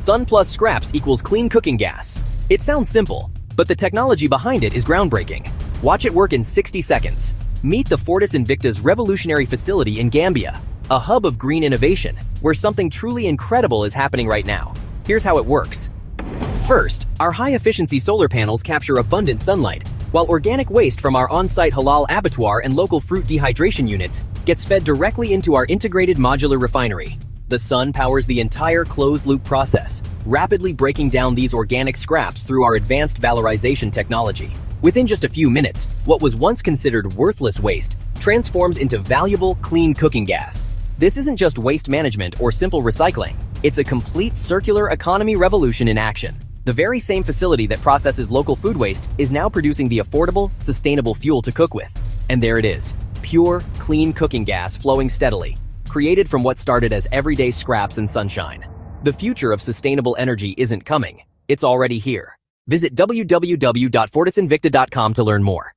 Sun plus scraps equals clean cooking gas. It sounds simple, but the technology behind it is groundbreaking. Watch it work in 60 seconds. Meet the Fortis Invicta's revolutionary facility in Gambia, a hub of green innovation, where something truly incredible is happening right now. Here's how it works. First, our high-efficiency solar panels capture abundant sunlight, while organic waste from our on-site halal abattoir and local fruit dehydration units gets fed directly into our integrated modular refinery. The sun powers the entire closed-loop process, rapidly breaking down these organic scraps through our advanced valorization technology. Within just a few minutes, what was once considered worthless waste transforms into valuable, clean cooking gas. This isn't just waste management or simple recycling. It's a complete circular economy revolution in action. The very same facility that processes local food waste is now producing the affordable, sustainable fuel to cook with. And there it is, pure, clean cooking gas flowing steadily, created from what started as everyday scraps and sunshine. The future of sustainable energy isn't coming, it's already here. Visit www.fortisinvicta.com to learn more.